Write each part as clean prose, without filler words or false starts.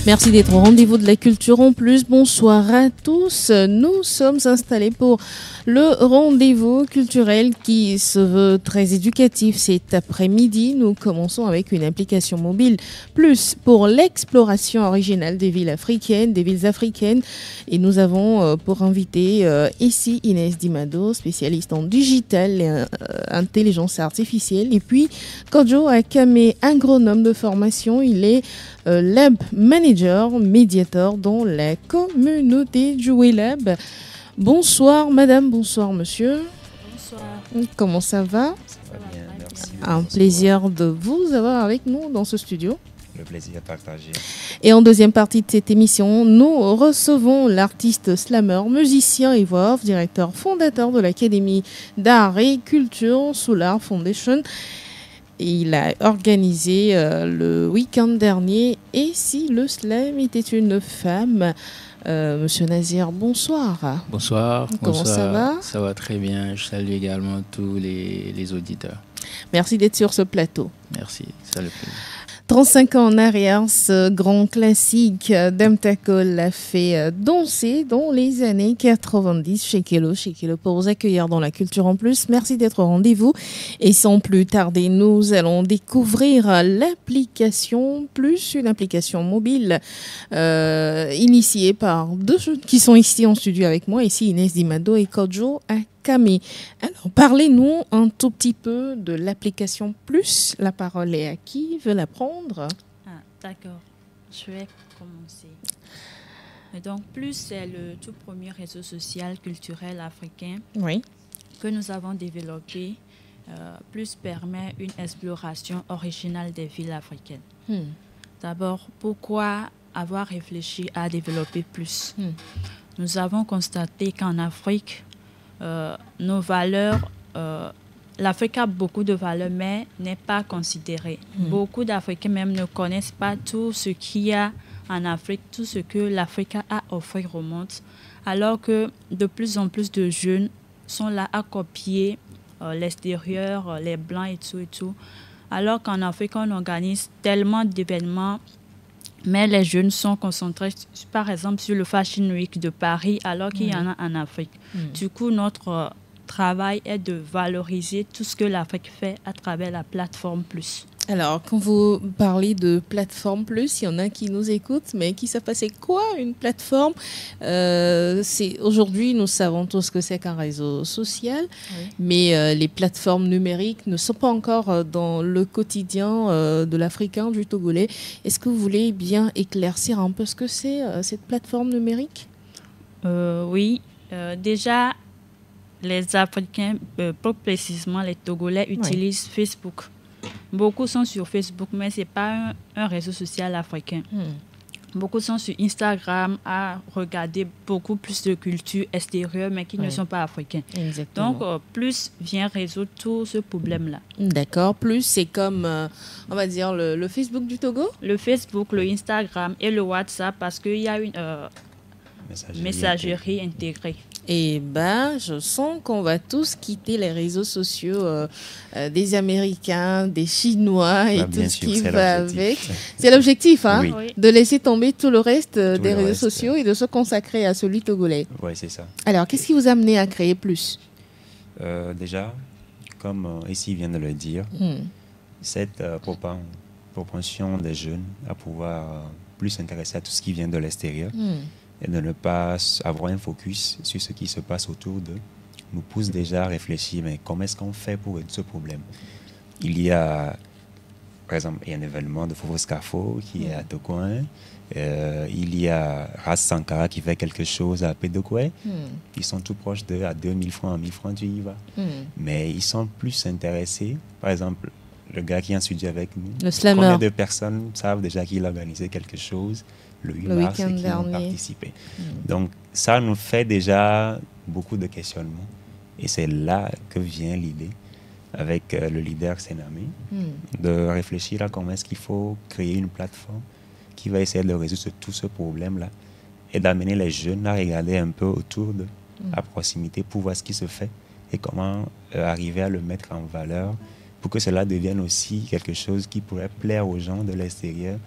Merci d'être au rendez-vous de la culture en plus. Bonsoir à tous. Nous sommes installés pour le rendez-vous culturel qui se veut très éducatif. Cet après-midi, nous commençons avec une application mobile plus pour l'exploration originale des villes africaines, des villes africaines. Et nous avons pour invité ici Inès Dimado, spécialiste en digital et intelligence artificielle. Et puis Kojo Akame, agronome de formation. Il est Lab Manager, médiateur dans la communauté du WeLab. Bonsoir madame, bonsoir monsieur. Bonsoir. Comment ça va? Ça va bien, merci. Un plaisir de vous avoir avec nous dans ce studio. Le plaisir est partagé. Et en deuxième partie de cette émission, nous recevons l'artiste slammer, musicien et voix off, directeur fondateur de l'Académie d'art et culture Solar Foundation. Il a organisé le week-end dernier Et si le slam était une femme. Monsieur Nazir, bonsoir. Bonsoir. Comment ça va? Ça va très bien. Je salue également tous les auditeurs. Merci d'être sur ce plateau. Merci, ça le plaisir. 35 ans en arrière, ce grand classique d'Emtako l'a fait danser dans les années 90 chez Kelo pour vous accueillir dans la culture en plus. Merci d'être au rendez-vous. Et sans plus tarder, nous allons découvrir l'application Plus, une application mobile initiée par deux jeunes qui sont ici en studio avec moi, ici Inès Dimado et Kojo Akame. Alors, parlez-nous un tout petit peu de l'application Plus. La parole est à qui veut la prendre? D'accord, je vais commencer. Donc, Plus, c'est le tout premier réseau social culturel africain que nous avons développé. Plus permet une exploration originale des villes africaines. D'abord, pourquoi avoir réfléchi à développer Plus? Nous avons constaté qu'en Afrique, nos valeurs, l'Afrique a beaucoup de valeurs, mais n'est pas considérée. Beaucoup d'Africains même ne connaissent pas tout ce qu'il y a en Afrique, tout ce que l'Afrique a à offrir au monde, alors que de plus en plus de jeunes sont là à copier l'extérieur, les blancs et tout. Alors qu'en Afrique, on organise tellement d'événements, mais les jeunes sont concentrés, par exemple, sur le Fashion Week de Paris, alors qu'il y en a en Afrique. Du coup, notre travail est de valoriser tout ce que l'Afrique fait à travers la plateforme Plus. Alors, quand vous parlez de plateforme Plus, il y en a qui nous écoutent, mais qui savent pas c'est quoi une plateforme. Aujourd'hui, nous savons tous que c'est qu'un réseau social, mais les plateformes numériques ne sont pas encore dans le quotidien de l'Africain, du Togolais. Est-ce que vous voulez bien éclaircir un peu ce que c'est cette plateforme numérique? Oui, déjà, les Africains, plus précisément les Togolais, utilisent Facebook. Beaucoup sont sur Facebook, mais ce n'est pas un réseau social africain. Beaucoup sont sur Instagram à regarder beaucoup plus de culture extérieure, mais qui ne sont pas africains. Exactement. Donc, Plus vient résoudre tout ce problème-là. D'accord. Plus, c'est comme, on va dire, le Facebook du Togo? Le Facebook, le Instagram et le WhatsApp, parce qu'il y a une messagerie intégrée. Eh bien, je sens qu'on va tous quitter les réseaux sociaux des Américains, des Chinois et tout ce qui va avec. C'est l'objectif, hein, de laisser tomber tout le reste des réseaux sociaux et de se consacrer à celui togolais. Oui, c'est ça. Alors, qu'est-ce qui vous a amené à créer Plus? Déjà, comme ici vient de le dire, cette propension des jeunes à pouvoir plus s'intéresser à tout ce qui vient de l'extérieur, et de ne pas avoir un focus sur ce qui se passe autour d'eux, nous pousse déjà à réfléchir, mais comment est-ce qu'on fait pour résoudre ce problème? Il y a, par exemple, un événement de Fofo Scafo qui est à Tokoin, il y a Ras Sankara qui fait quelque chose à Pédokoué, ils sont tout proches de à 2000 francs, à 1000 francs, tu y vas. Mais ils sont plus intéressés, par exemple, le gars qui est en studio avec nous, combien de personnes savent déjà qu'il a organisé quelque chose le 8 mars et qui ont participé. Donc, ça nous fait déjà beaucoup de questionnements. Et c'est là que vient l'idée, avec le leader Senami, de réfléchir à comment est-ce qu'il faut créer une plateforme qui va essayer de résoudre tout ce problème-là et d'amener les jeunes à regarder un peu autour de, à proximité, pour voir ce qui se fait et comment arriver à le mettre en valeur pour que cela devienne aussi quelque chose qui pourrait plaire aux gens de l'extérieur,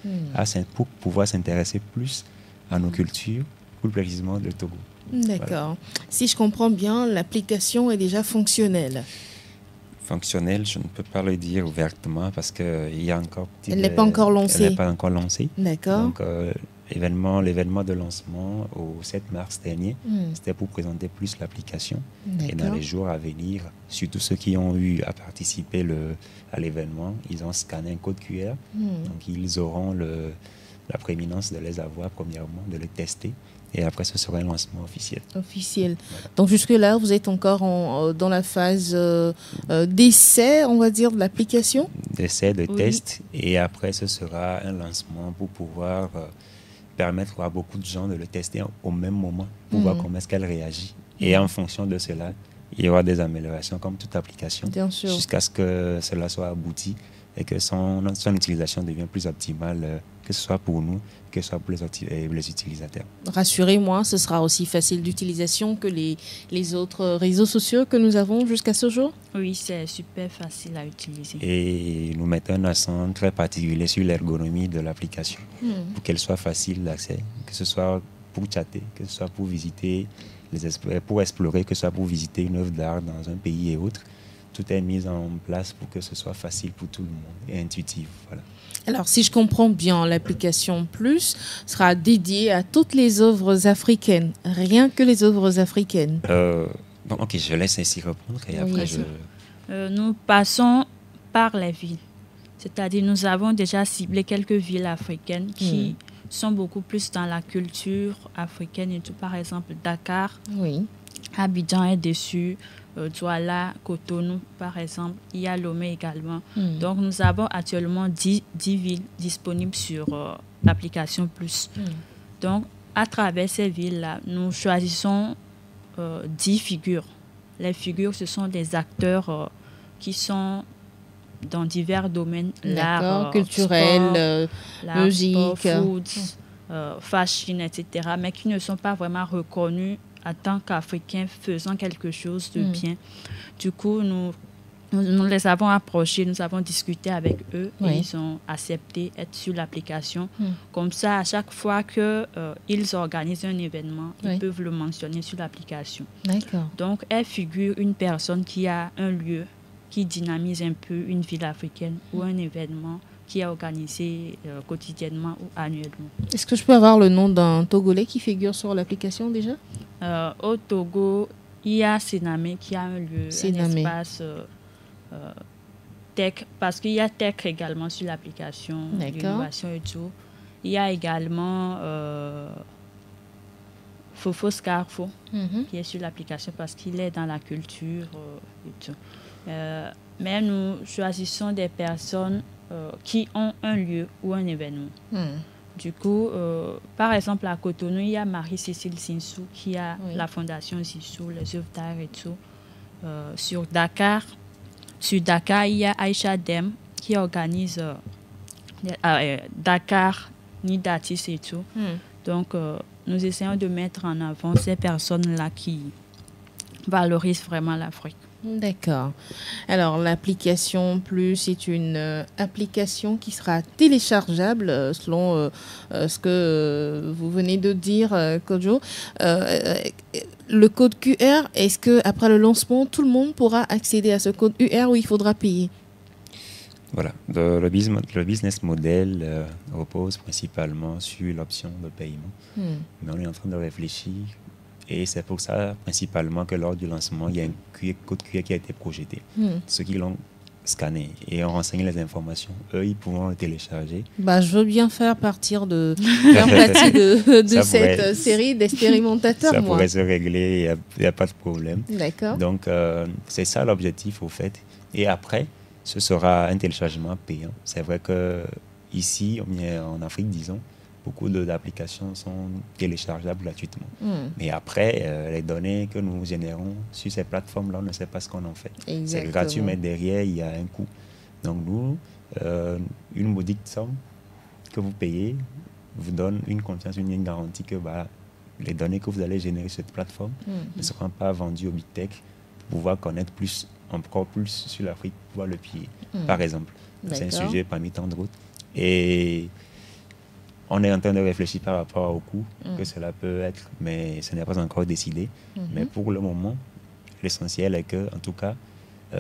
pour pouvoir s'intéresser plus à nos cultures, plus précisément le Togo. D'accord. Voilà. Si je comprends bien, l'application est déjà fonctionnelle. Fonctionnelle, je ne peux pas le dire ouvertement parce qu'il y a encore... Elle n'est pas encore lancée. Elle n'est pas encore lancée. D'accord. Donc, l'événement de lancement au 7 mars dernier, c'était pour présenter plus l'application. Et dans les jours à venir, surtout ceux qui ont eu à participer à l'événement, ils ont scanné un code QR. Donc, ils auront la prééminence de les avoir, premièrement, de les tester. Et après, ce sera un lancement officiel. Voilà. Donc, jusque-là, vous êtes encore dans la phase d'essai, on va dire, de l'application? D'essai, de test. Et après, ce sera un lancement pour pouvoir permettre à beaucoup de gens de le tester au même moment, pour voir comment est-ce qu'elle réagit. Et en fonction de cela, il y aura des améliorations, comme toute application, jusqu'à ce que cela soit abouti et que son utilisation devienne plus optimale, que ce soit pour nous, que ce soit pour les utilisateurs. Rassurez-moi, ce sera aussi facile d'utilisation que les autres réseaux sociaux que nous avons jusqu'à ce jour? Oui, c'est super facile à utiliser. Et nous mettons un accent très particulier sur l'ergonomie de l'application, pour qu'elle soit facile d'accès, que ce soit pour chatter, que ce soit pour visiter, pour explorer, que ce soit pour visiter une œuvre d'art dans un pays et autres. Tout est mis en place pour que ce soit facile pour tout le monde et intuitif. Voilà. Alors, si je comprends bien, l'application Plus sera dédiée à toutes les œuvres africaines, rien que les œuvres africaines. Ok, je laisse ainsi répondre et après nous passons par les villes. C'est-à-dire, nous avons déjà ciblé quelques villes africaines qui sont beaucoup plus dans la culture africaine et tout. Par exemple, Dakar, Abidjan est dessus. Douala, Cotonou, par exemple. Il y a Lomé également. Donc, nous avons actuellement 10 villes disponibles sur l'application Plus. Donc, à travers ces villes-là, nous choisissons 10 figures. Les figures, ce sont des acteurs qui sont dans divers domaines. L'art, culturel, sport, musique, sport, food, fashion, etc. Mais qui ne sont pas vraiment reconnus en tant qu'Africains faisant quelque chose de bien. Du coup, nous les avons approchés, nous avons discuté avec eux et ils ont accepté d'être sur l'application. Comme ça, à chaque fois qu'ils organisent un événement, ils peuvent le mentionner sur l'application. D'accord. Donc, elle figure une personne qui a un lieu qui dynamise un peu une ville africaine ou un événement qui est organisé quotidiennement ou annuellement. Est-ce que je peux avoir le nom d'un Togolais qui figure sur l'application déjà? Au Togo, il y a Sénamé qui a un lieu, un espace tech, parce qu'il y a tech également sur l'application, l'innovation et tout. Il y a également Fofo Scarfo qui est sur l'application parce qu'il est dans la culture et tout. Mais nous choisissons des personnes qui ont un lieu ou un événement. Du coup, par exemple, à Cotonou, il y a Marie-Cécile Sinsou qui a la fondation Sinsou, les œuvres d'art et tout. Sur Dakar, il y a Aïcha Dem qui organise Dakar, Nuit d'artistes et tout. Donc, nous essayons de mettre en avant ces personnes-là qui valorisent vraiment l'Afrique. D'accord. Alors, l'application Plus est une application qui sera téléchargeable selon ce que vous venez de dire, Kojo. Le code QR, est-ce qu'après le lancement, tout le monde pourra accéder à ce code QR ou il faudra payer? Voilà. Le business model repose principalement sur l'option de paiement. Mais on est en train de réfléchir. Et c'est pour ça, principalement, que lors du lancement, il y a un code QR qui a été projeté. Ceux qui l'ont scanné et ont renseigné les informations, eux, ils pourront le télécharger. Je veux bien faire partie de cette série d'expérimentateurs. Ça pourrait se régler, il n'y a pas de problème. D'accord. Donc, c'est ça l'objectif, au fait. Et après, ce sera un téléchargement payant. C'est vrai qu'ici, en Afrique, disons, beaucoup d'applications sont téléchargeables gratuitement. Mais après, les données que nous générons sur ces plateformes-là, on ne sait pas ce qu'on en fait. C'est gratuit, mais derrière, il y a un coût. Donc nous, une modique somme que vous payez vous donne une confiance, une garantie que les données que vous allez générer sur cette plateforme ne seront pas vendues au Big Tech pour pouvoir connaître plus encore plus sur l'Afrique voire le pied, par exemple. C'est un sujet parmi tant d'autres. Et on est en train de réfléchir par rapport au coût que cela peut être, mais ce n'est pas encore décidé. Mais pour le moment, l'essentiel est que, en tout cas,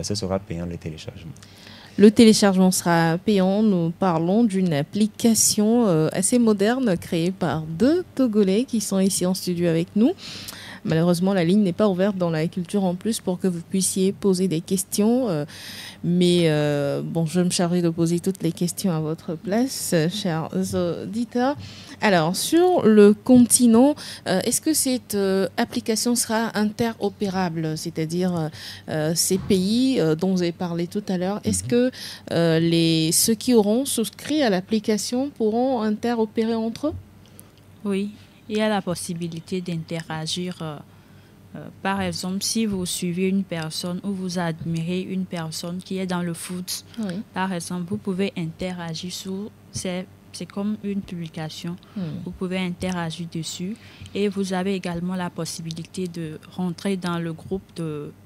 ce sera payant le téléchargement. Le téléchargement sera payant. Nous parlons d'une application assez moderne créée par 2 Togolais qui sont ici en studio avec nous. Malheureusement, la ligne n'est pas ouverte dans la culture en plus pour que vous puissiez poser des questions. Mais bon, je vais me charger de poser toutes les questions à votre place, chers auditeurs. Alors, sur le continent, est-ce que cette application sera interopérable? C'est-à-dire, ces pays dont vous avez parlé tout à l'heure, est-ce que ceux qui auront souscrit à l'application pourront interopérer entre eux? Oui. Il y a la possibilité d'interagir. Par exemple, si vous suivez une personne ou vous admirez une personne qui est dans le foot, par exemple, vous pouvez interagir sur... C'est comme une publication. Vous pouvez interagir dessus. Et vous avez également la possibilité de rentrer dans le groupe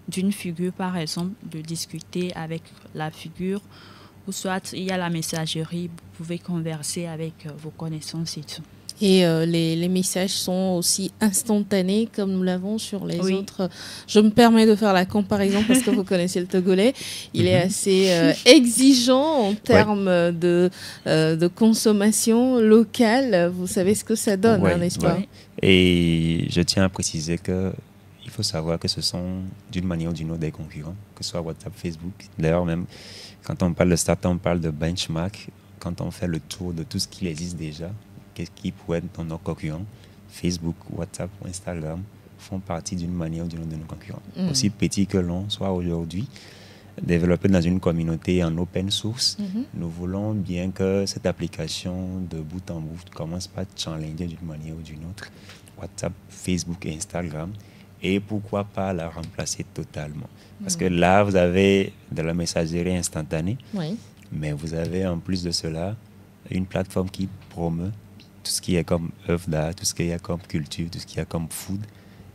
d'une figure, par exemple, de discuter avec la figure. Ou soit, il y a la messagerie. Vous pouvez converser avec vos connaissances et tout. Et les messages sont aussi instantanés comme nous l'avons sur les autres. Je me permets de faire la comparaison parce que vous connaissez le Togolais. Il est assez exigeant en termes de consommation locale. Vous savez ce que ça donne, n'est-ce pas? Et je tiens à préciser qu'il faut savoir que ce sont d'une manière ou d'une autre des concurrents, que ce soit WhatsApp, Facebook. D'ailleurs, même quand on parle de start-up, on parle de benchmark. Quand on fait le tour de tout ce qui existe déjà, qu'est-ce qui pourrait être nos concurrents, Facebook, WhatsApp ou Instagram font partie d'une manière ou d'une autre de nos concurrents. Aussi petits que l'on soit aujourd'hui, développés dans une communauté en open source, nous voulons bien que cette application de bout en bout commence par challenger d'une manière ou d'une autre WhatsApp, Facebook et Instagram, et pourquoi pas la remplacer totalement. Parce que là, vous avez de la messagerie instantanée, mais vous avez en plus de cela une plateforme qui promeut tout ce qui est comme œuvre d'art, tout ce qui est comme culture, tout ce qui est comme food.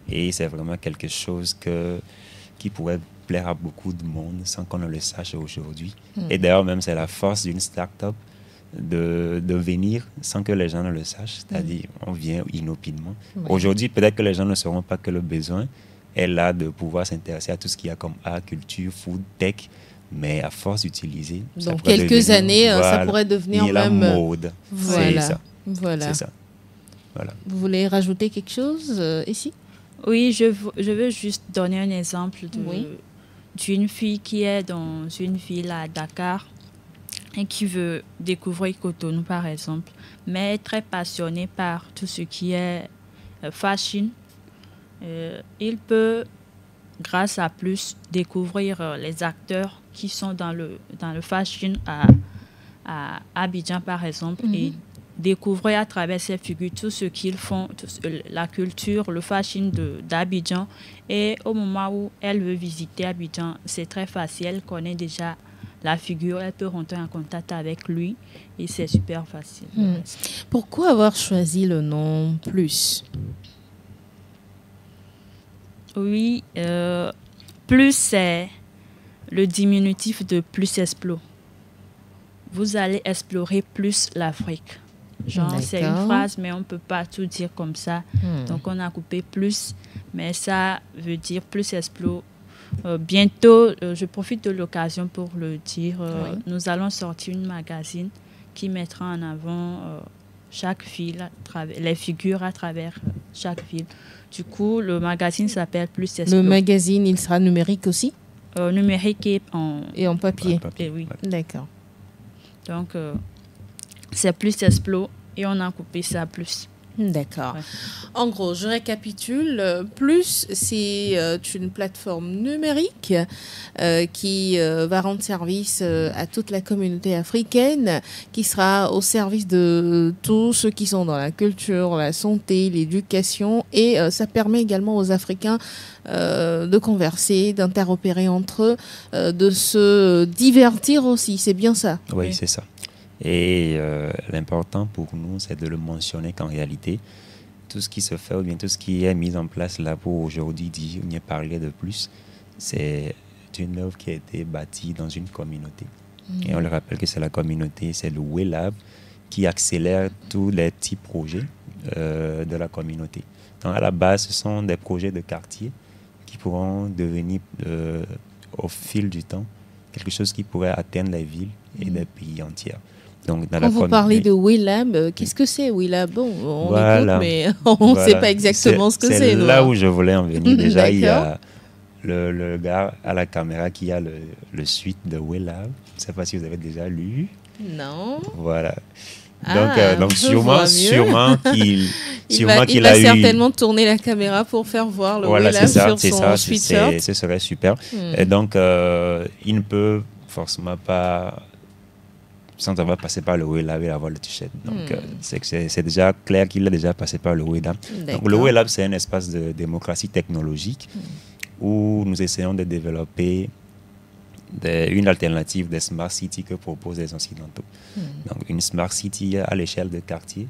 Et c'est vraiment quelque chose qui pourrait plaire à beaucoup de monde sans qu'on ne le sache aujourd'hui. Et d'ailleurs, même c'est la force d'une start-up de venir sans que les gens ne le sachent. C'est-à-dire, on vient inopinément. Aujourd'hui, peut-être que les gens ne sauront pas que le besoin est là de pouvoir s'intéresser à tout ce qui est comme art, culture, food, tech. Mais à force d'utiliser... Dans quelques années, ça pourrait devenir même... la mode. Voilà. C'est ça. Voilà. C'est ça. Voilà. Vous voulez rajouter quelque chose ici? Oui, je veux juste donner un exemple d'une fille qui est dans une ville à Dakar et qui veut découvrir Cotonou, par exemple, mais est très passionnée par tout ce qui est fashion. Il peut, grâce à Plus, découvrir les acteurs qui sont dans le fashion à Abidjan, par exemple, et découvrir à travers ces figures tout ce qu'ils font, la culture, le fashion d'Abidjan. Et au moment où elle veut visiter Abidjan, c'est très facile. Elle connaît déjà la figure, elle peut rentrer en contact avec lui et c'est super facile. Pourquoi avoir choisi le nom Plus? Oui, Plus, c'est le diminutif de Plus Explo. Vous allez explorer plus l'Afrique. Genre, c'est une phrase, mais on ne peut pas tout dire comme ça. Donc, on a coupé Plus, mais ça veut dire Plus Explo. Bientôt, je profite de l'occasion pour le dire, nous allons sortir une magazine qui mettra en avant chaque ville, les figures à travers chaque ville. Du coup, le magazine s'appelle Plus Explo. Le magazine, il sera numérique aussi? Numérique et en papier. Et oui. D'accord. Donc, c'est Plus Explo et on a coupé ça Plus. D'accord. Ouais. En gros, je récapitule. Plus, c'est une plateforme numérique qui va rendre service à toute la communauté africaine, qui sera au service de tous ceux qui sont dans la culture, la santé, l'éducation. Et ça permet également aux Africains de converser, d'interopérer entre eux, de se divertir aussi. C'est bien ça? Oui, c'est ça. Et l'important pour nous, c'est de le mentionner qu'en réalité, tout ce qui se fait ou bien tout ce qui est mis en place là pour aujourd'hui dire, on y parler de Plus, c'est d'une œuvre qui a été bâtie dans une communauté. Et on le rappelle que c'est la communauté, c'est le WELAB qui accélère tous les petits projets de la communauté. Donc, à la base, ce sont des projets de quartier qui pourront devenir, au fil du temps, quelque chose qui pourrait atteindre les villes et des pays entiers. Donc, quand vous parlez de WELAB, qu'est-ce que c'est WELAB? Bon, on écoute, mais on ne sait pas exactement ce que c'est. C'est là où je voulais en venir. Déjà, il y a le gars à la caméra qui a le suite de WELAB. Je ne sais pas si vous avez déjà lu. Non. Voilà. Donc sûrement qu'il a eu... certainement tourner la caméra pour faire voir le WELAB sur son sweatshirt. Ce serait super. Et donc, il ne peut forcément pas... sans avoir passé par le WELAB et avoir le t-shirt. Donc, c'est déjà clair qu'il a déjà passé par le WELAB. Donc, le WELAB, c'est un espace de démocratie technologique où nous essayons de développer une alternative des Smart City que proposent les Occidentaux. Donc, une Smart City à l'échelle de quartier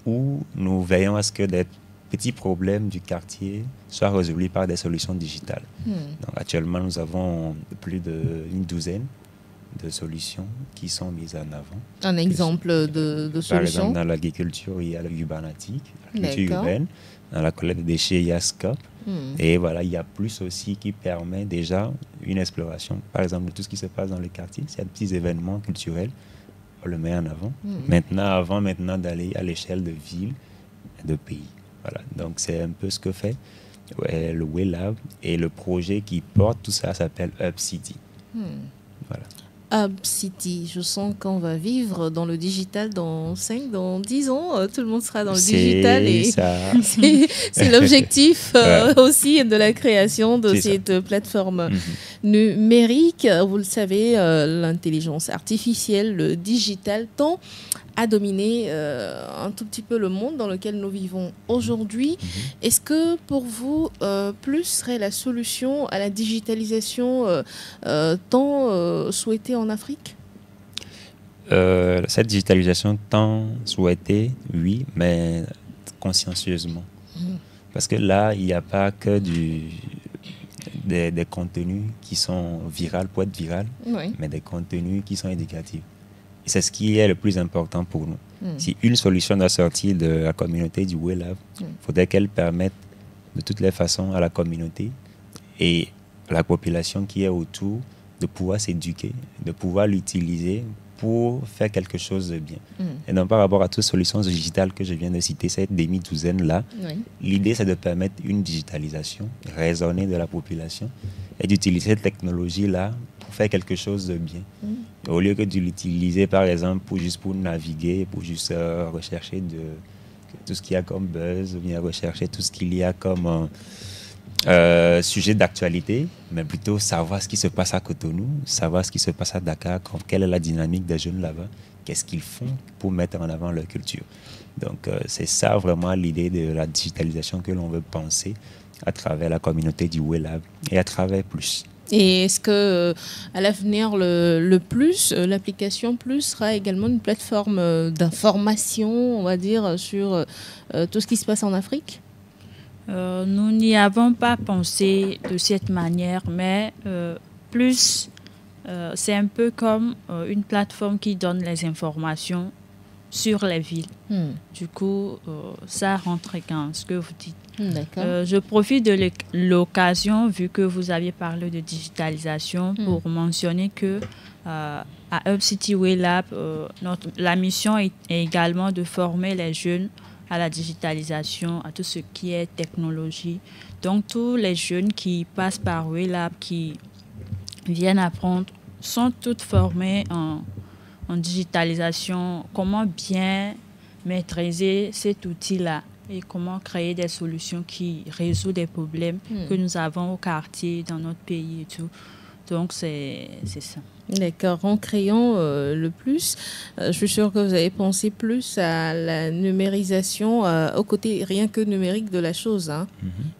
où nous veillons à ce que des petits problèmes du quartier soient résolus par des solutions digitales. Donc, actuellement, nous avons plus d'une douzaine de solutions qui sont mises en avant. Un exemple de solution? Par exemple, dans l'agriculture, il y a l'urbanatique, l'agriculture urbaine. Dans la collecte de déchets, il y a SCOP. Et voilà, il y a plus aussi qui permet déjà une exploration. Par exemple, de tout ce qui se passe dans les quartiers, s'il y a de petits événements culturels, on le met en avant. Avant d'aller à l'échelle de villes, de pays. Voilà. Donc, c'est un peu ce que fait le WELAB. Et le projet qui porte tout ça s'appelle Hub City. Voilà. Hub City, je sens qu'on va vivre dans le digital dans 5, dans 10 ans. Tout le monde sera dans le digital. Et c'est l'objectif aussi de la création de cette plateforme numérique. Vous le savez, l'intelligence artificielle, le digital tend à dominer un tout petit peu le monde dans lequel nous vivons aujourd'hui. Est-ce que pour vous, plus serait la solution à la digitalisation tant souhaitée en Afrique? Cette digitalisation tant souhaitée, oui, mais consciencieusement. Parce que là, il n'y a pas que des contenus qui sont viraux pour être viraux, mais des contenus qui sont éducatifs. Et c'est ce qui est le plus important pour nous. Si une solution doit sortir de la communauté du WELAB, il faudrait qu'elle permette de toutes les façons à la communauté et à la population qui est autour de pouvoir s'éduquer, de pouvoir l'utiliser pour faire quelque chose de bien. Et donc par rapport à toutes les solutions digitales que je viens de citer, cette demi-douzaine-là, l'idée c'est de permettre une digitalisation raisonnée de la population et d'utiliser cette technologie-là pour faire quelque chose de bien. Au lieu que de l'utiliser par exemple pour naviguer, pour juste rechercher tout ce qu'il y a comme buzz, ou bien rechercher tout ce qu'il y a comme sujet d'actualité, mais plutôt savoir ce qui se passe à Cotonou, savoir ce qui se passe à Dakar, quelle est la dynamique des jeunes là-bas, qu'est-ce qu'ils font pour mettre en avant leur culture. Donc c'est ça vraiment l'idée de la digitalisation que l'on veut penser à travers la communauté du WELAB et à travers Plus. Et est-ce que à l'avenir, le Plus, l'application Plus sera également une plateforme d'information, on va dire, sur tout ce qui se passe en Afrique? Nous n'y avons pas pensé de cette manière, mais Plus, c'est un peu comme une plateforme qui donne les informations sur les villes. Du coup, ça rentre dans ce que vous dites. Je profite de l'occasion, vu que vous aviez parlé de digitalisation, pour mentionner que à Hub City WELAB, la mission est également de former les jeunes à la digitalisation, à tout ce qui est technologie. Donc, tous les jeunes qui passent par WELAB, qui viennent apprendre, sont tous formés en digitalisation, comment bien maîtriser cet outil-là et comment créer des solutions qui résolvent des problèmes que nous avons au quartier, dans notre pays et tout. Donc, c'est ça. D'accord. En créant le Plus, je suis sûre que vous avez pensé plus à la numérisation, au côté rien que numérique de la chose.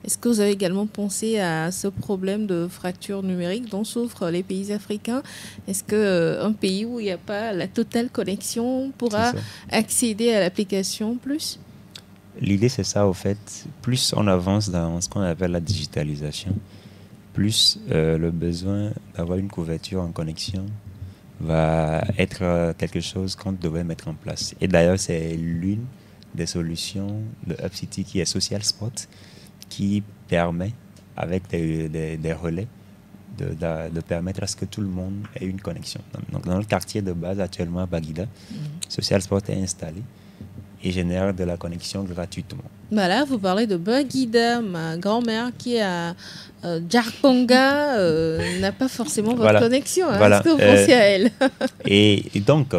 Est-ce que vous avez également pensé à ce problème de fracture numérique dont souffrent les pays africains? Est-ce qu'un pays où il n'y a pas la totale connexion pourra accéder à l'application Plus? L'idée, c'est ça, au fait. Plus on avance dans ce qu'on appelle la digitalisation, plus, le besoin d'avoir une couverture en connexion va être quelque chose qu'on devrait mettre en place. Et d'ailleurs, c'est l'une des solutions de UpCity qui est Social Spot, qui permet, avec des relais, de permettre à ce que tout le monde ait une connexion. Donc, dans le quartier de base, actuellement à Baguida, Social Spot est installé et génère de la connexion gratuitement. Bah là, vous parlez de Baguida. Ma grand-mère qui est à Djarponga n'a pas forcément votre connexion. Hein. Est-ce que vous pensez à elle? et donc,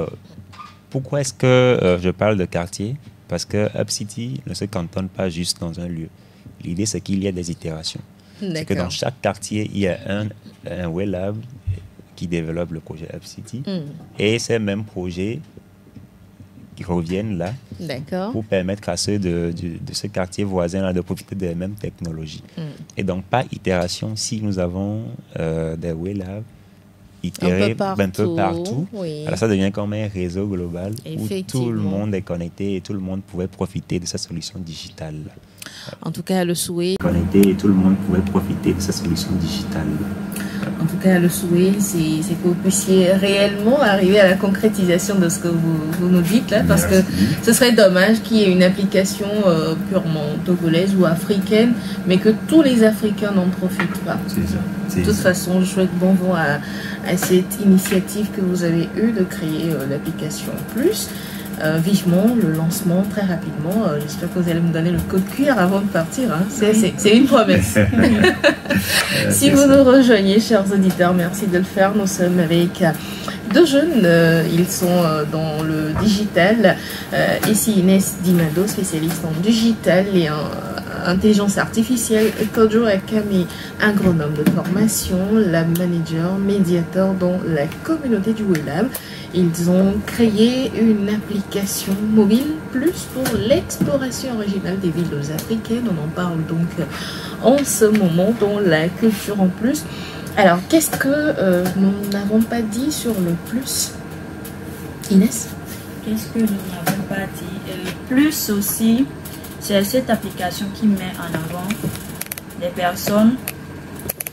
pourquoi est-ce que je parle de quartier? Parce que UpCity ne se cantonne pas juste dans un lieu. L'idée, c'est qu'il y ait des itérations. C'est que dans chaque quartier, il y a un WellLab qui développe le projet UpCity. Et ces mêmes projets qui reviennent là pour permettre à ceux de ce quartier voisin là, de profiter des mêmes technologies. Et donc, par itération, si nous avons des WellLab itérés un peu partout, alors ça devient comme un réseau global où tout le monde est connecté et tout le monde pouvait profiter de cette solution digitale. En tout cas, le souhait... Connecté et tout le monde pouvait profiter de cette solution digitale. En tout cas, le souhait, c'est que vous puissiez réellement arriver à la concrétisation de ce que vous nous dites là, parce que ce serait dommage qu'il y ait une application purement togolaise ou africaine, mais que tous les Africains n'en profitent pas. C'est ça. De toute façon, je souhaite bon vent à cette initiative que vous avez eue de créer l'application Plus. Vivement le lancement très rapidement. J'espère que vous allez me donner le code QR avant de partir. Hein. C'est une promesse. Si vous nous rejoignez, chers auditeurs, merci de le faire. Nous sommes avec deux jeunes. Ils sont dans le digital. Ici Inès Dimado, spécialiste en digital et en intelligence artificielle. Kojo Akami, agronome de formation, lab manager, médiateur dans la communauté du WellLab. Ils ont créé une application mobile Plus pour l'exploration originale des villes africaines. On en parle donc en ce moment dans la culture en plus. Alors, qu'est-ce que nous n'avons pas dit sur le Plus, Inès? Qu'est-ce que nous n'avons pas dit? Plus aussi, c'est cette application qui met en avant des personnes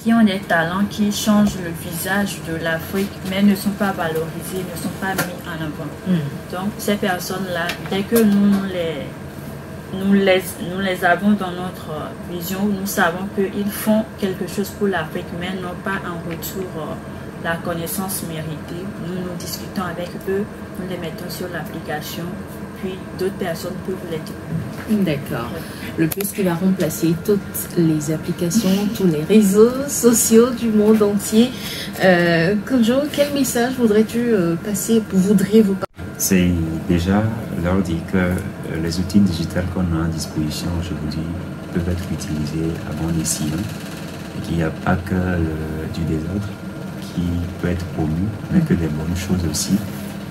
qui ont des talents qui changent le visage de l'Afrique, mais ne sont pas valorisés, ne sont pas mis en avant. Donc, ces personnes-là, dès que nous les avons dans notre vision, nous savons qu'ils font quelque chose pour l'Afrique, mais n'ont pas en retour la connaissance méritée. Nous discutons avec eux, nous les mettons sur l'application, puis d'autres personnes peuvent l'aider. D'accord. Le Plus qui va remplacer toutes les applications, tous les réseaux sociaux du monde entier. Kojo, quel message voudrais-tu voudriez-vous passer? C'est déjà leur dire que les outils digitaux qu'on a à disposition aujourd'hui peuvent être utilisés à bon escient et qu'il n'y a pas que du désordre qui peut être promu, mais que des bonnes choses aussi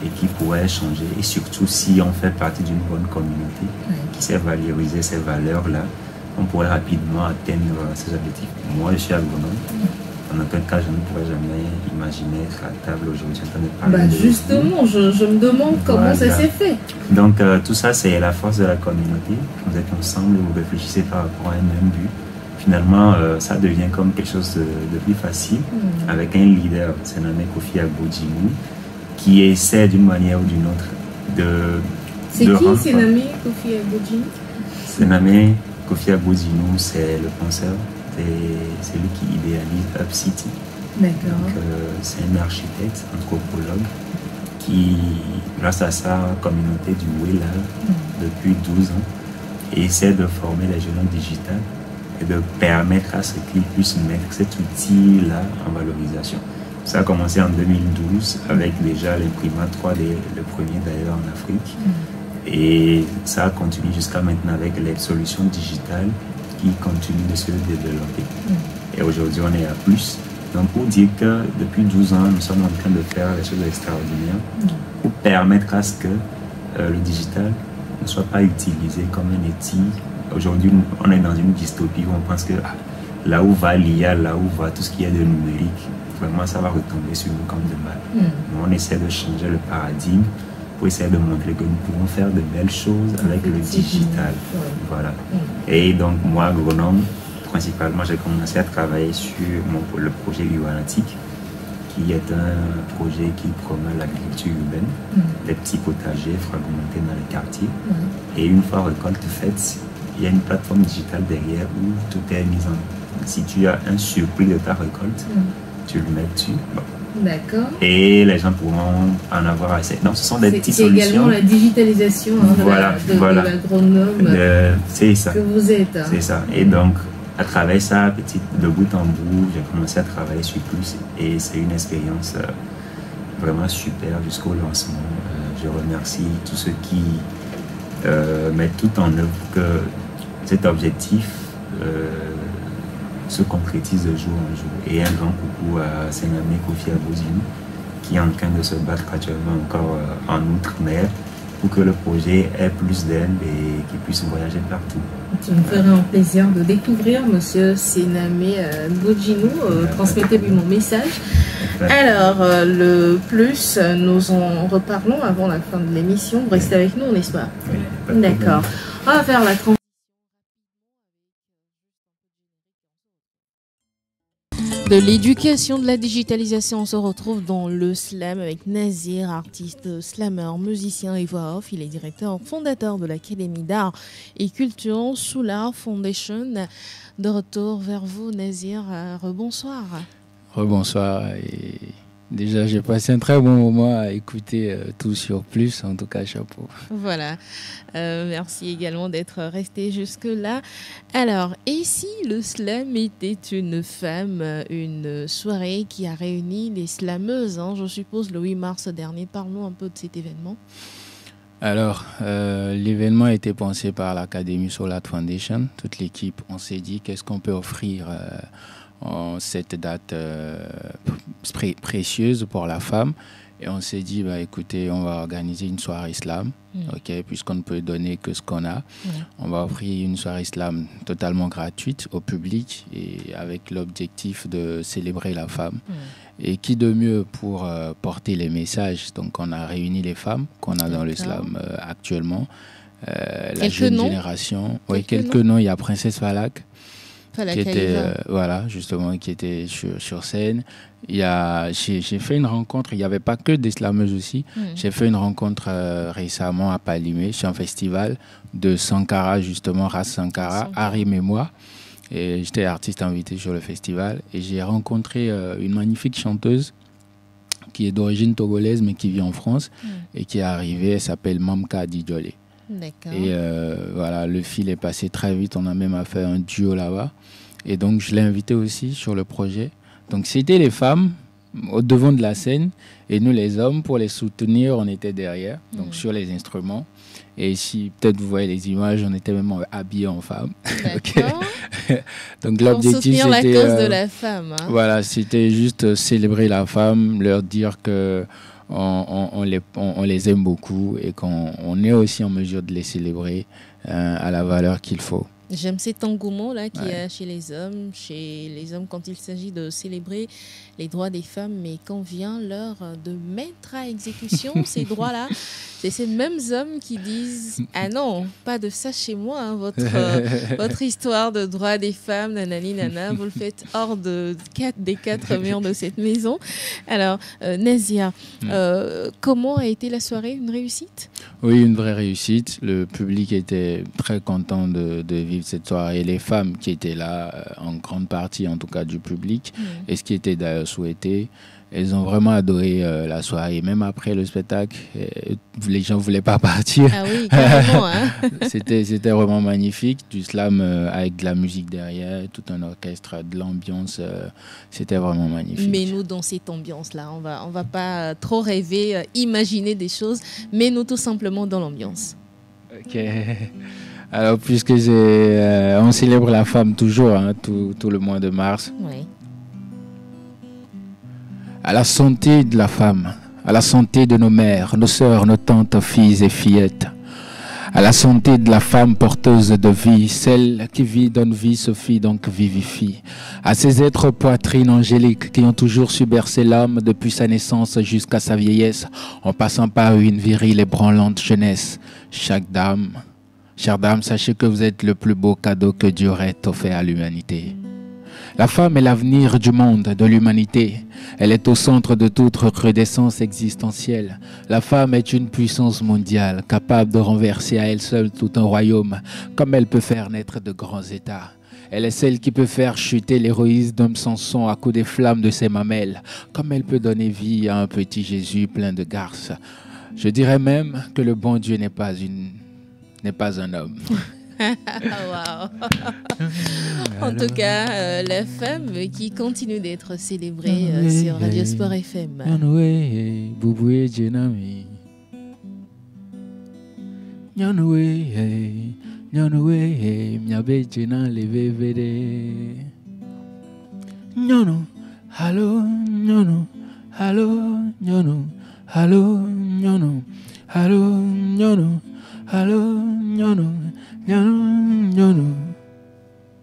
et qui pourraient changer. Et surtout, si on fait partie d'une bonne communauté qui sait valoriser ces valeurs-là, on pourrait rapidement atteindre ces objectifs. Moi, je suis agronome. En aucun cas, je ne pourrais jamais imaginer être à table aujourd'hui en train de parler. Justement, je me demande comment ça s'est fait. Donc, tout ça, c'est la force de la communauté. Vous êtes ensemble, vous réfléchissez par rapport à un même but. Finalement, ça devient comme quelque chose de plus facile avec un leader, c'est nommé Kofi Agbo-Djimou, qui essaie d'une manière ou d'une autre de... C'est qui c'est nommé Kofi Agbo-Djimou? C'est nommé Kofi Agbo-Djimou, c'est le penseur, c'est lui qui idéalise UpCity. D'accord. Donc, c'est un architecte, anthropologue, qui, grâce à sa communauté du WellLab depuis 12 ans, essaie de former les jeunes digitales et de permettre à ce qu'ils puissent mettre cet outil-là en valorisation. Ça a commencé en 2012 avec déjà l'imprimante 3D, le premier d'ailleurs en Afrique. Et ça a continué jusqu'à maintenant avec les solutions digitales qui continuent de se développer. Et aujourd'hui, on est à Plus. Donc, pour dire que depuis 12 ans, nous sommes en train de faire des choses extraordinaires pour permettre à ce que le digital ne soit pas utilisé comme un outil. Aujourd'hui, on est dans une dystopie où on pense que là où va l'IA, là où va tout ce qui est de numérique, vraiment ça va retomber sur nous comme de mal. On essaie de changer le paradigme pour essayer de montrer que nous pouvons faire de belles choses avec le digital. Voilà. Et donc moi, agronome, principalement, j'ai commencé à travailler sur le projet Uranatique, qui est un projet qui promeut l'agriculture urbaine, des petits potagers fragmentés dans les quartiers. Et une fois récolte faite, il y a une plateforme digitale derrière où tout est mis en... Si tu as un surplus de ta récolte, tu le mets dessus. Bon. D'accord. Et les gens pourront en avoir assez. Donc, ce sont des petites solutions. C'est également la digitalisation de l'agronome c'est ça. Que vous êtes. Hein. C'est ça. Et donc, à travers ça, de bout en bout, j'ai commencé à travailler sur plus. Et c'est une expérience vraiment super jusqu'au lancement. Je remercie tous ceux qui mettent tout en œuvre que cet objectif se concrétise de jour en jour. Et un grand coucou à Senamé Kofi Abozinu, qui est en train de se battre actuellement encore en Outre-mer pour que le projet ait plus d'aide et qu'il puisse voyager partout. Tu me ferais un plaisir de découvrir Monsieur Senamé Bojinu. Transmettez-lui mon message. Alors, le plus, nous en reparlons avant la fin de l'émission. Vous restez avec nous, n'est-ce pas? Oui. D'accord. On va faire la transition. De l'éducation, de la digitalisation, on se retrouve dans le slam avec Nazir, artiste, slammer, musicien et voix off. Il est directeur fondateur de l'Académie d'art et culture Solar Foundation. De retour vers vous, Nazir. Rebonsoir. Rebonsoir. Et déjà, j'ai passé un très bon moment à écouter tout sur plus. En tout cas, chapeau. Voilà. Merci également d'être resté jusque-là. Alors, et si le slam était une femme, une soirée qui a réuni les slameuses, hein, je suppose, le 8 mars dernier. Parlons un peu de cet événement. Alors, l'événement a été pensé par l'Académie Solar Foundation. Toute l'équipe, on s'est dit qu'est-ce qu'on peut offrir en cette date précieuse pour la femme. Et on s'est dit, bah, écoutez, on va organiser une soirée islam, puisqu'on ne peut donner que ce qu'on a. On va offrir une soirée islam totalement gratuite au public et avec l'objectif de célébrer la femme. Et qui de mieux pour porter les messages. Donc, on a réuni les femmes qu'on a dans l'islam actuellement. La jeune génération. Oui, quelques noms. Il y a Princesse Falak. Qui était justement qui était sur scène. J'ai fait une rencontre, il n'y avait pas que des slameuses aussi. J'ai fait une rencontre récemment à Palimé, sur un festival de Sankara, justement, Ras Sankara, Harim et moi. Et j'étais artiste invité sur le festival et j'ai rencontré une magnifique chanteuse qui est d'origine togolaise mais qui vit en France et qui est arrivée. Elle s'appelle Mamka Didjolé. D'accord. Et voilà, le fil est passé très vite. On a même fait un duo là-bas. Et donc, je l'ai invité aussi sur le projet. Donc, c'était les femmes au devant de la scène. Et nous, les hommes, pour les soutenir, on était derrière, donc sur les instruments. Et si peut-être vous voyez les images, on était même habillés en femmes. D'accord. Donc, l'objectif, c'était... Pour soutenir la cause de la femme. Hein. Voilà, c'était juste célébrer la femme, leur dire que... On les aime beaucoup et qu'on est aussi en mesure de les célébrer à la valeur qu'il faut. J'aime cet engouement-là qu'il y a chez les hommes quand il s'agit de célébrer les droits des femmes, mais quand vient l'heure de mettre à exécution ces droits-là, c'est ces mêmes hommes qui disent « Ah non, pas de ça chez moi, hein, votre histoire de droits des femmes, nanani, nana, vous le faites hors des quatre murs de cette maison. » Alors, Nazir, comment a été la soirée? Une réussite? Oui, une vraie réussite. Le public était très content de vivre cette soirée. Les femmes qui étaient là, en grande partie en tout cas du public, et ce qui était d'ailleurs souhaité, elles ont vraiment adoré la soirée. Même après le spectacle, les gens ne voulaient pas partir. Ah oui, carrément. Hein. C'était vraiment magnifique. Du slam avec de la musique derrière, tout un orchestre, de l'ambiance. C'était vraiment magnifique. Mais nous, dans cette ambiance-là, on va pas trop rêver, imaginer des choses, mais nous tout simplement dans l'ambiance. Ok. Alors, puisque on célèbre la femme toujours, hein, tout le mois de mars. Oui. À la santé de la femme, à la santé de nos mères, nos sœurs, nos tantes, filles et fillettes. À la santé de la femme porteuse de vie, celle qui vit, donne vie, se fit donc vivifie. À ces êtres poitrines angéliques qui ont toujours su bercer l'âme depuis sa naissance jusqu'à sa vieillesse, en passant par une virile et branlante jeunesse. Chaque Chères dames, sachez que vous êtes le plus beau cadeau que Dieu aurait offert à l'humanité. La femme est l'avenir du monde, de l'humanité. Elle est au centre de toute recrudescence existentielle. La femme est une puissance mondiale, capable de renverser à elle seule tout un royaume, comme elle peut faire naître de grands États. Elle est celle qui peut faire chuter l'héroïsme d'un Samson à coups des flammes de ses mamelles, comme elle peut donner vie à un petit Jésus plein de garces. Je dirais même que le bon Dieu n'est pas un homme. Wow. En tout cas, la femme qui continue d'être célébrée sur Radio Sport FM.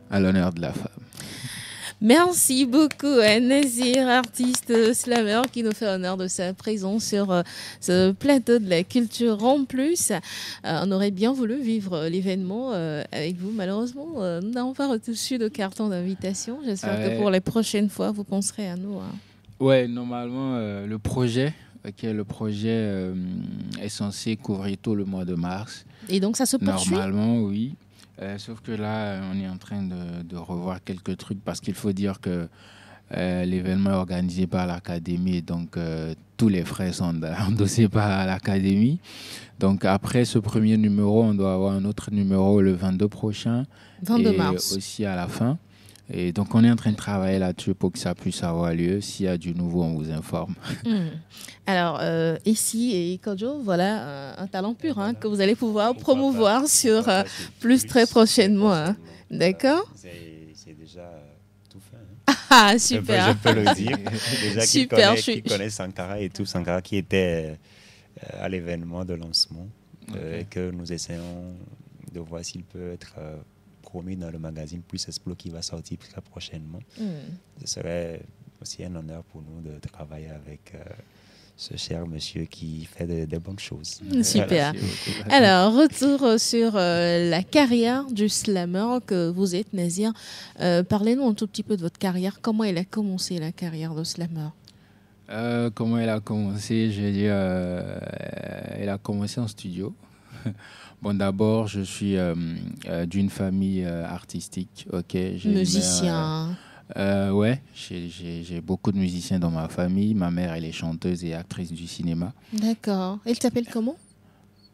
À l'honneur de la femme. Merci beaucoup à Nazir, artiste slammer, qui nous fait honneur de sa présence sur ce plateau de la culture en plus. On aurait bien voulu vivre l'événement avec vous. Malheureusement, nous n'avons pas reçu de carton d'invitation. J'espère que pour les prochaines fois, vous penserez à nous. Ouais, normalement, le projet est censé couvrir tout le mois de mars. Et donc, ça se poursuit? Normalement, oui. Sauf que là, on est en train de revoir quelques trucs parce qu'il faut dire que l'événement est organisé par l'Académie, donc tous les frais sont endossés par l'Académie. Donc après ce premier numéro, on doit avoir un autre numéro le 22 prochain. 22 mars. Aussi à la fin. Et donc, on est en train de travailler là-dessus pour que ça puisse avoir lieu. S'il y a du nouveau, on vous informe. Alors, ici, et Kojo, voilà un talent pur que vous allez pouvoir promouvoir sur plus très prochainement. D'accord? C'est déjà tout fait. Ah, super. Je peux le dire. Déjà, super, qui connaît Sankara et tout. Sankara qui était à l'événement de lancement. Que nous essayons de voir s'il peut être... promis dans le magazine Plus Explo qui va sortir très prochainement. Ce serait aussi un honneur pour nous de travailler avec ce cher monsieur qui fait des bonnes choses. Super. Alors, retour sur la carrière du slammer que vous êtes, Nazir. Parlez-nous un tout petit peu de votre carrière. Comment elle a commencé, la carrière de slammer? Comment elle a commencé? Je veux dire, elle a commencé en studio. Bon, d'abord, je suis d'une famille artistique. Musicien. Ouais, j'ai beaucoup de musiciens dans ma famille. Ma mère, elle est chanteuse et actrice du cinéma. D'accord. Elle s'appelle comment?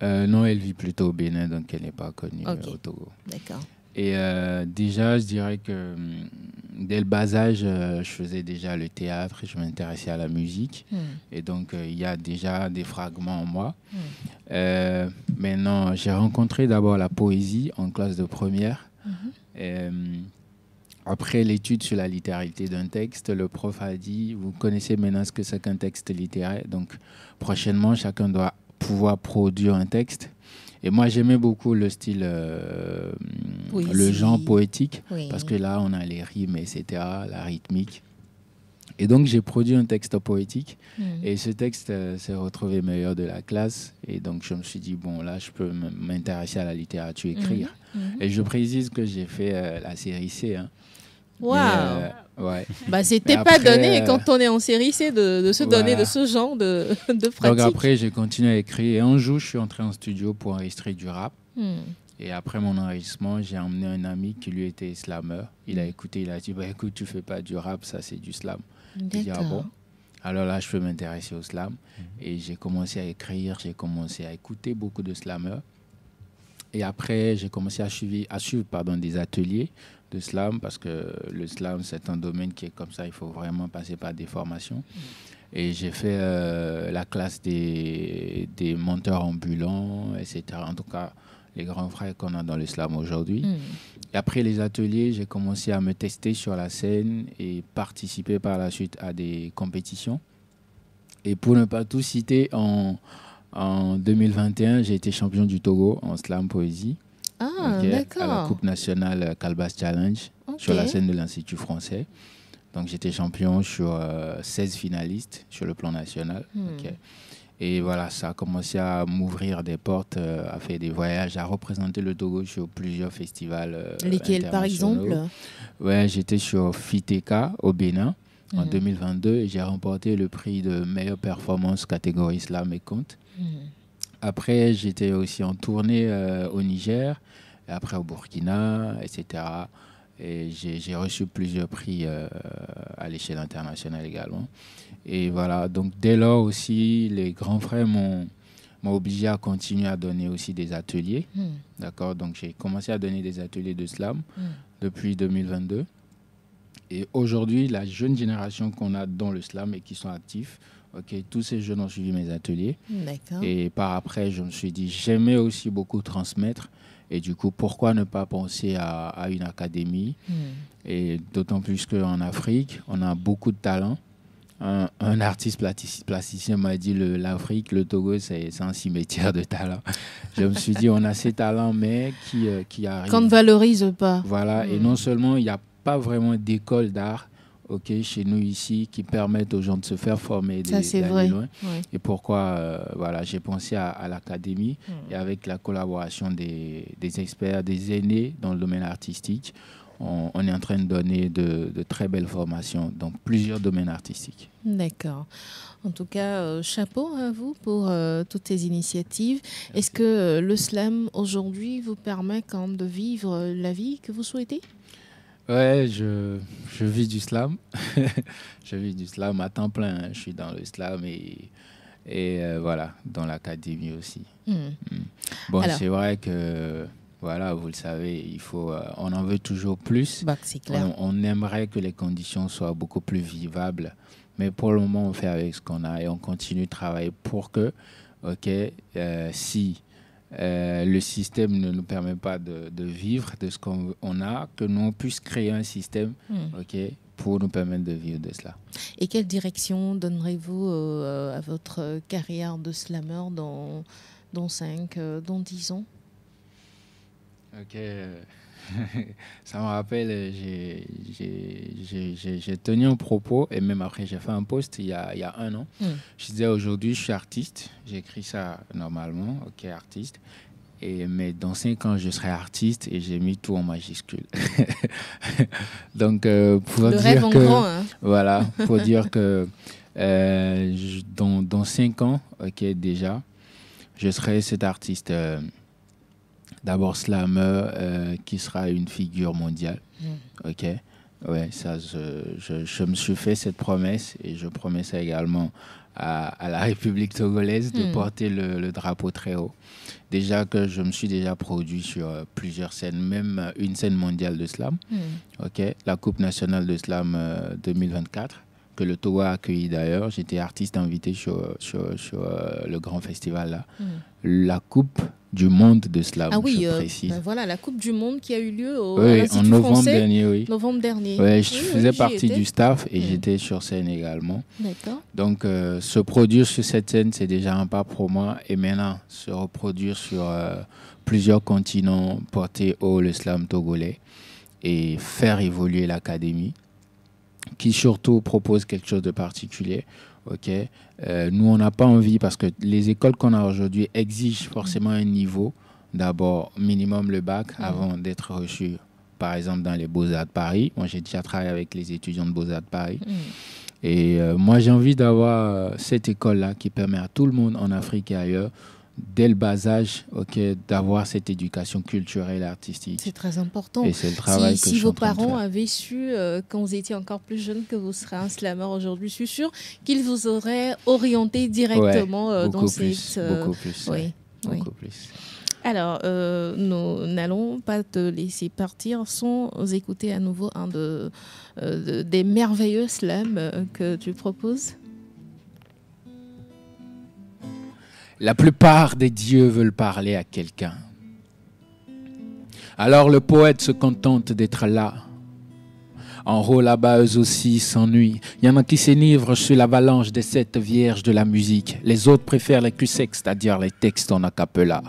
Non, elle vit plutôt au Bénin, donc elle n'est pas connue au Togo. D'accord. Et déjà, je dirais que dès le bas âge, je faisais déjà le théâtre, je m'intéressais à la musique. Et donc, il y a déjà des fragments en moi. Maintenant, j'ai rencontré d'abord la poésie en classe de première. Après l'étude sur la littéralité d'un texte, le prof a dit, vous connaissez maintenant ce que c'est qu'un texte littéraire. Donc, prochainement, chacun doit pouvoir produire un texte. Et moi, j'aimais beaucoup le style, le genre poétique, parce que là, on a les rimes, etc., la rythmique. Et donc, j'ai produit un texte poétique, et ce texte s'est retrouvé meilleur de la classe. Et donc, je me suis dit, bon, là, je peux m'intéresser à la littérature, écrire. Et je précise que j'ai fait la série C. Waouh! Ouais. Bah, c'était pas donné quand on est en série C de se donner de ce genre de pratique. Donc après, j'ai continué à écrire. Et un jour, je suis entré en studio pour enregistrer du rap. Et après mon enregistrement, j'ai emmené un ami qui lui était slammer. Il a écouté, il a dit, bah, écoute, tu fais pas du rap, ça c'est du slam. J'ai dit, ah bon? Alors là, je peux m'intéresser au slam. Et j'ai commencé à écrire, j'ai commencé à écouter beaucoup de slammers. Et après, j'ai commencé à suivre des ateliers de slam, parce que le slam, c'est un domaine qui est comme ça, il faut vraiment passer par des formations. Et j'ai fait la classe des monteurs ambulants, etc. En tout cas, les grands frères qu'on a dans le slam aujourd'hui. Et après les ateliers, j'ai commencé à me tester sur la scène et participer par la suite à des compétitions. Et pour ne pas tout citer, en 2021, j'ai été champion du Togo en slam poésie. Ah, d'accord. À la Coupe nationale Calbas Challenge, sur la scène de l'Institut français. Donc, j'étais champion sur 16 finalistes sur le plan national. Et voilà, ça a commencé à m'ouvrir des portes, à faire des voyages, à représenter le Togo sur plusieurs festivals. Lesquels, par exemple? Ouais, j'étais sur FITECA au Bénin en 2022 et j'ai remporté le prix de meilleure performance catégorie slam et conte. Après, j'étais aussi en tournée au Niger, et après au Burkina, etc. Et j'ai reçu plusieurs prix à l'échelle internationale également. Et voilà, donc dès lors aussi, les grands frères m'ont obligé à continuer à donner aussi des ateliers. D'accord, donc j'ai commencé à donner des ateliers de slam depuis 2022. Et aujourd'hui, la jeune génération qu'on a dans le slam et qui sont actifs, tous ces jeunes ont suivi mes ateliers. Et par après, je me suis dit, j'aimais aussi beaucoup transmettre. Et du coup, pourquoi ne pas penser à une académie? Et d'autant plus qu'en Afrique, on a beaucoup de talents. Un artiste plasticien m'a dit l'Afrique, le Togo, c'est un cimetière de talents. Je me suis dit, on a ces talents, mais qui arrivent. Qu'on ne valorise pas. Voilà, et non seulement il n'y a pas vraiment d'école d'art chez nous ici qui permettent aux gens de se faire former d'aller loin. Et pourquoi voilà, j'ai pensé à l'académie et avec la collaboration des experts, des aînés dans le domaine artistique, on est en train de donner de très belles formations dans plusieurs domaines artistiques. D'accord. En tout cas, chapeau à vous pour toutes ces initiatives. Merci. Est-ce que le slam aujourd'hui vous permet quand même de vivre la vie que vous souhaitez? Ouais, je vis du slam. Je vis du slam à temps plein. Je suis dans le slam et voilà, dans l'académie aussi. Bon, c'est vrai que, voilà, vous le savez, on en veut toujours plus. C'est clair. On aimerait que les conditions soient beaucoup plus vivables. Mais pour le moment, on fait avec ce qu'on a et on continue de travailler pour que, si le système ne nous permet pas de vivre de ce qu'on a, que nous on puisse créer un système pour nous permettre de vivre de cela. Et quelle direction donnerez-vous à votre carrière de slammer dans 5, dans 10 ans? Ça me rappelle, j'ai tenu un propos et même après j'ai fait un post il y a 1 an. Je disais aujourd'hui je suis artiste, j'ai écrit ça normalement, artiste, mais dans 5 ans je serai artiste et j'ai mis tout en majuscule. Donc pour le dire rêve en que grand, hein. Voilà, pour dire que dans 5 ans, déjà, je serai cet artiste. D'abord slammer qui sera une figure mondiale. Ouais, ça, je me suis fait cette promesse et je promets ça également à la République togolaise de porter le drapeau très haut. Déjà que je me suis déjà produit sur plusieurs scènes, même une scène mondiale de slam. La Coupe nationale de slam 2024 que le Togo a accueilli d'ailleurs. J'étais artiste invité sur le grand festival là. La Coupe du monde de slam, je précise. Voilà, la Coupe du monde qui a eu lieu en novembre dernier. Novembre dernier. Je faisais partie du staff et j'étais sur scène également. D'accord. Donc, se produire sur cette scène, c'est déjà un pas pour moi. Et maintenant, se reproduire sur plusieurs continents, porter haut le slam togolais et faire évoluer l'académie, qui surtout propose quelque chose de particulier. Nous, on n'a pas envie, parce que les écoles qu'on a aujourd'hui exigent forcément un niveau, d'abord minimum le bac, avant d'être reçu, par exemple, dans les Beaux-Arts de Paris. Moi, j'ai déjà travaillé avec les étudiants de Beaux-Arts de Paris. Et moi, j'ai envie d'avoir cette école-là qui permet à tout le monde en Afrique et ailleurs, dès le bas âge, d'avoir cette éducation culturelle et artistique. C'est très important. Et c'est le travail si vos parents avaient su, quand vous étiez encore plus jeune, que vous serez un slammer aujourd'hui, je suis sûre qu'ils vous auraient orienté directement dans cette... Beaucoup plus. Beaucoup plus. Alors, nous n'allons pas te laisser partir sans écouter à nouveau un des merveilleux slams que tu proposes. La plupart des dieux veulent parler à quelqu'un. Alors le poète se contente d'être là. En haut là-bas, eux aussi s'ennuient. Il y en a qui s'énivrent sur l'avalanche des 7 vierges de la musique. Les autres préfèrent les cul secs, c'est-à-dire les textes en a cappella.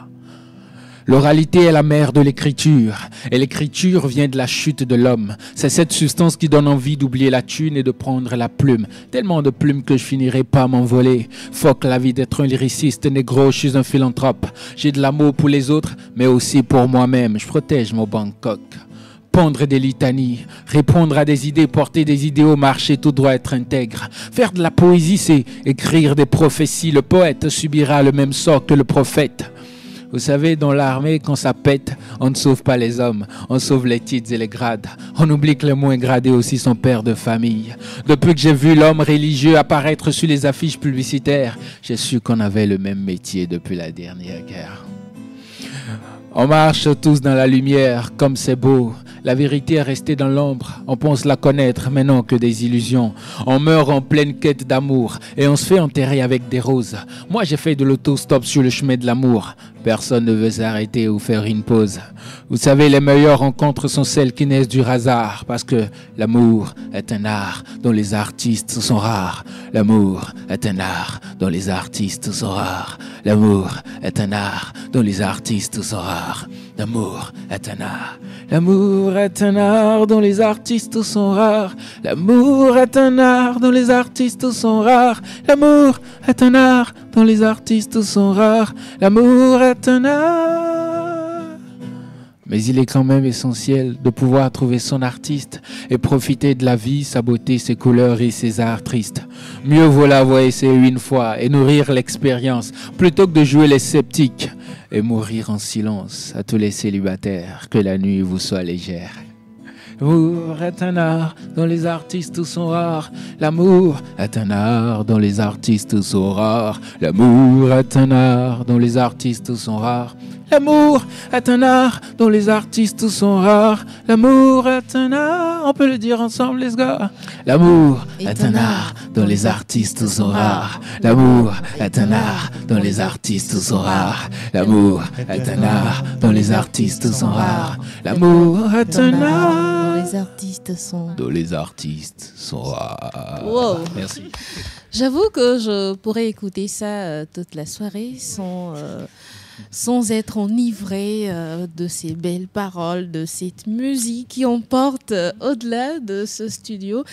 L'oralité est la mère de l'écriture, et l'écriture vient de la chute de l'homme. C'est cette substance qui donne envie d'oublier la thune et de prendre la plume. Tellement de plumes que je finirai pas m'envoler. Fuck la vie d'être un lyriciste négro, je suis un philanthrope. J'ai de l'amour pour les autres, mais aussi pour moi-même. Je protège mon Bangkok. Pondre des litanies, répondre à des idées, porter des idéaux, marcher tout droit, être intègre. Faire de la poésie, c'est écrire des prophéties. Le poète subira le même sort que le prophète. Vous savez, dans l'armée, quand ça pète, on ne sauve pas les hommes, on sauve les titres et les grades. On oublie que le moins gradé aussi son père de famille. Depuis que j'ai vu l'homme religieux apparaître sur les affiches publicitaires, j'ai su qu'on avait le même métier depuis la dernière guerre. On marche tous dans la lumière, comme c'est beau. La vérité est restée dans l'ombre. On pense la connaître, mais non que des illusions. On meurt en pleine quête d'amour et on se fait enterrer avec des roses. Moi, j'ai fait de l'autostop sur le chemin de l'amour. Personne ne veut s'arrêter ou faire une pause. Vous savez, les meilleures rencontres sont celles qui naissent du hasard, parce que l'amour est un art dont les artistes sont rares. L'amour est un art dont les artistes sont rares. L'amour est un art dont les artistes sont rares. L'amour est un art. L'amour est un art dont les artistes sont rares. L'amour est un art dont les artistes sont rares. L'amour est un art dont les artistes sont rares. L'amour est un art. Mais il est quand même essentiel de pouvoir trouver son artiste et profiter de la vie, sa beauté, ses couleurs et ses arts tristes. Mieux vaut l'avoir essayé une fois et nourrir l'expérience plutôt que de jouer les sceptiques et mourir en silence à tous les célibataires. Que la nuit vous soit légère. L'amour est un art dont les artistes sont rares. L'amour est un art dont les artistes sont rares. L'amour est un art dont les artistes sont rares. L'amour est un art dont les artistes sont rares. L'amour est un art, on peut le dire ensemble les gars. L'amour est un art dont les artistes sont rares. L'amour est un art dont les artistes sont rares. L'amour est un art dont les artistes sont rares. L'amour est un art dont les artistes sont... dont les artistes sont rares. Wow. Merci. J'avoue que je pourrais écouter ça toute la soirée sans être enivré de ces belles paroles, de cette musique qui emporte au-delà de ce studio.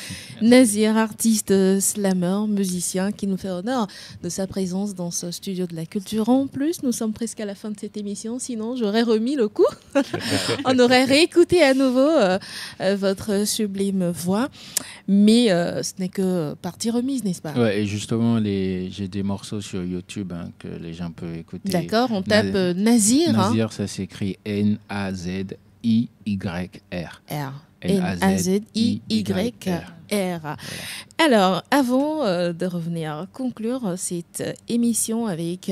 Nazir, artiste slammer, musicien, qui nous fait honneur de sa présence dans ce studio de la culture. En plus, nous sommes presque à la fin de cette émission, sinon j'aurais remis le coup. On aurait réécouté à nouveau votre sublime voix, mais ce n'est que partie remise, n'est-ce pas? Ouais, et justement, j'ai des morceaux sur YouTube que les gens peuvent écouter. D'accord, on tape Nazir. Nazir, ça s'écrit Nazir. Nazir. Alors, avant de revenir conclure cette émission avec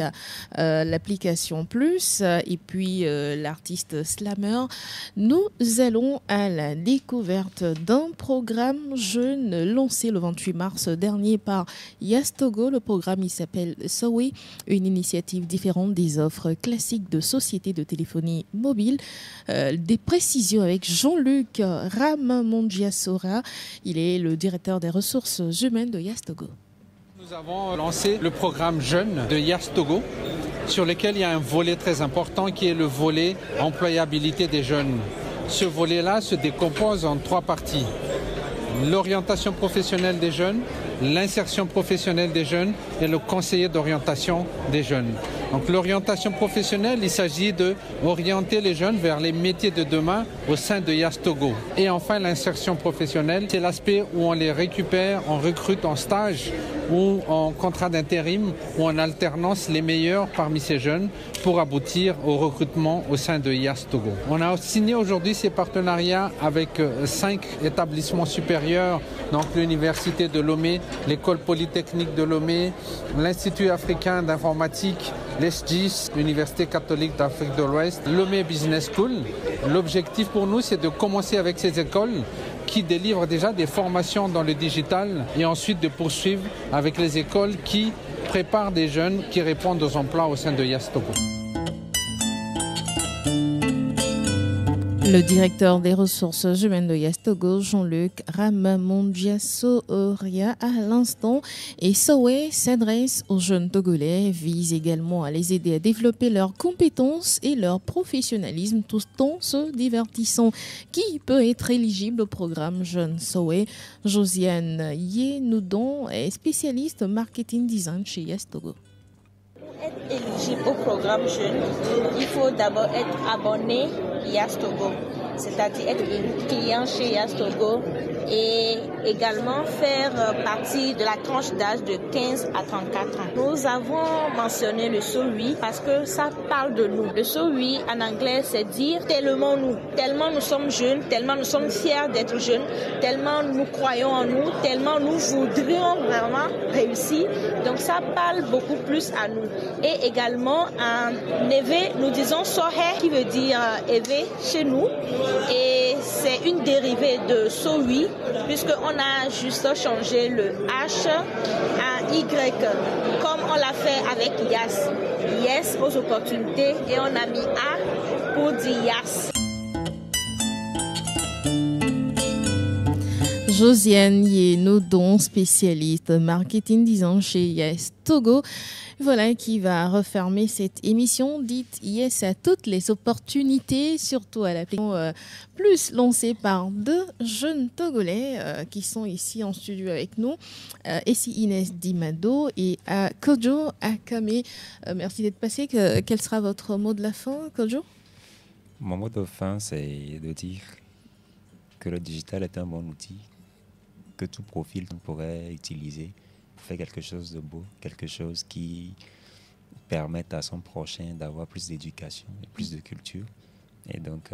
l'application Plus et puis l'artiste Slammer, nous allons à la découverte d'un programme jeune lancé le 28 mars dernier par Yastogo. Le programme, il s'appelle Sowe, une initiative différente des offres classiques de sociétés de téléphonie mobile. Des précisions avec Jean-Luc Ramamongiasora. Il est le directeur des ressources humaines de Yastogo. Nous avons lancé le programme Jeunes de Yastogo, sur lequel il y a un volet très important qui est le volet employabilité des jeunes. Ce volet-là se décompose en 3 parties. L'orientation professionnelle des jeunes, l'insertion professionnelle des jeunes et le conseiller d'orientation des jeunes. Donc l'orientation professionnelle, il s'agit d'orienter les jeunes vers les métiers de demain au sein de Yastogo. Et enfin l'insertion professionnelle, c'est l'aspect où on les récupère, on recrute en stage ou en contrat d'intérim ou en alternance les meilleurs parmi ces jeunes pour aboutir au recrutement au sein de Yastogo. On a signé aujourd'hui ces partenariats avec 5 établissements supérieurs, donc l'Université de Lomé, l'École Polytechnique de Lomé, l'Institut africain d'informatique, l'ESGIS, l'Université catholique d'Afrique de l'Ouest, Lomé Business School. L'objectif pour nous, c'est de commencer avec ces écoles qui délivrent déjà des formations dans le digital et ensuite de poursuivre avec les écoles qui préparent des jeunes qui répondent aux emplois au sein de Yastogo. Le directeur des ressources humaines de Yes Togo, Jean-Luc Ramamondja-Soria, à l'instant, et Sowe s'adresse aux jeunes Togolais, vise également à les aider à développer leurs compétences et leur professionnalisme tout en se divertissant. Qui peut être éligible au programme Jeunes Sowe? Josiane Yenoudon est spécialiste marketing design chez Yes Togo. Pour être éligible au programme Jeunes, il faut d'abord être abonné Yes Togo, c'est-à-dire être client chez Yes Togo et également faire partie de la tranche d'âge de 15 à 34 ans. Nous avons mentionné le So Oui parce que ça parle de nous. Le So Oui en anglais, c'est dire tellement nous sommes jeunes, tellement nous sommes fiers d'être jeunes, tellement nous croyons en nous, tellement nous voudrions vraiment réussir. Donc ça parle beaucoup plus à nous. Et également en Ewe, nous disons Sohe qui veut dire éve chez nous et c'est une dérivée de So Oui puisqu'on a juste changé le H à Y comme on l'a fait avec Yas. Yes aux opportunités et on a mis A pour dire Yas. Josiane Yenoudon, spécialiste marketing design chez Yes Togo. Voilà qui va refermer cette émission dite Yes à toutes les opportunités, surtout à l'application plus lancée par deux jeunes Togolais qui sont ici en studio avec nous, ici Inès Dimado et Kojo Akame. Merci d'être passé. Quel sera votre mot de la fin, Kojo? Mon mot de fin, c'est de dire que le digital est un bon outil que tout profil pourrait utiliser pour faire quelque chose de beau, quelque chose qui permette à son prochain d'avoir plus d'éducation et plus de culture. Et donc,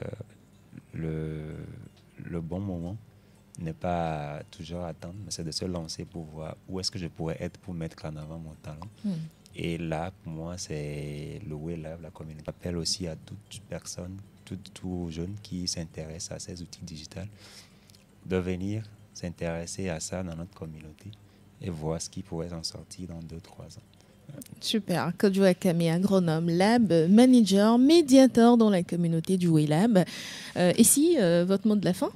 le bon moment n'est pas toujours à attendre, mais c'est de se lancer pour voir où est-ce que je pourrais être pour mettre en avant mon talent. Et là, pour moi, c'est le WeLab, la communauté. J'appelle aussi à toute personne, tout jeune qui s'intéresse à ces outils digitaux, de venir s'intéresser à ça dans notre communauté et voir ce qui pourrait en sortir dans 2-3 ans. Super. Kojo Akame, agronome, lab, manager, médiateur dans la communauté du WeLab. Et si, votre mot de la fin?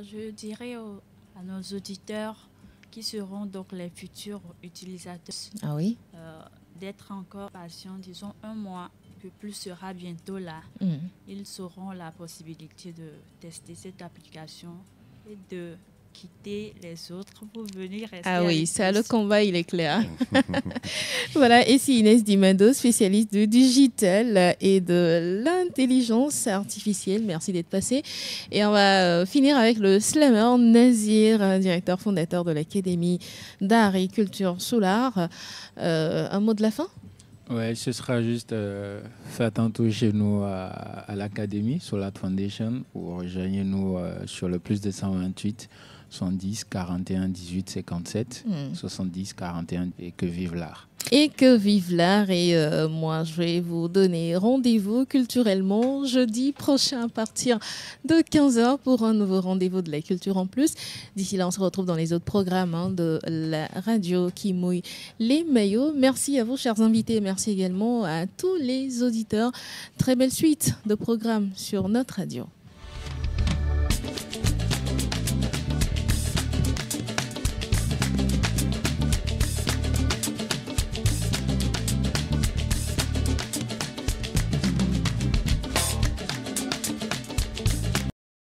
Je dirais à nos auditeurs qui seront donc les futurs utilisateurs d'être encore patients, disons 1 mois, que plus sera bientôt là. Ils auront la possibilité de tester cette application et de quitter les autres pour venir rester. Ah oui, ça, le combat, il est clair. Voilà, et c'est Inès Dimado, spécialiste du digital et de l'intelligence artificielle. Merci d'être passé. Et on va finir avec le slammer Nazir, directeur fondateur de l'Académie d'art et culture Solar. Un mot de la fin? Ouais, ce sera juste faites un tour chez nous à l'Académie, Solar Foundation, ou rejoignez-nous sur le plus de 128 70 41 18 57 70 41 et que vive l'art. Et que vive l'art. Et moi, je vais vous donner rendez-vous culturellement jeudi prochain à partir de 15h pour un nouveau rendez-vous de la culture en plus. D'ici là, on se retrouve dans les autres programmes de la radio qui mouille les maillots. Merci à vous, chers invités. Merci également à tous les auditeurs. Très belle suite de programmes sur notre radio.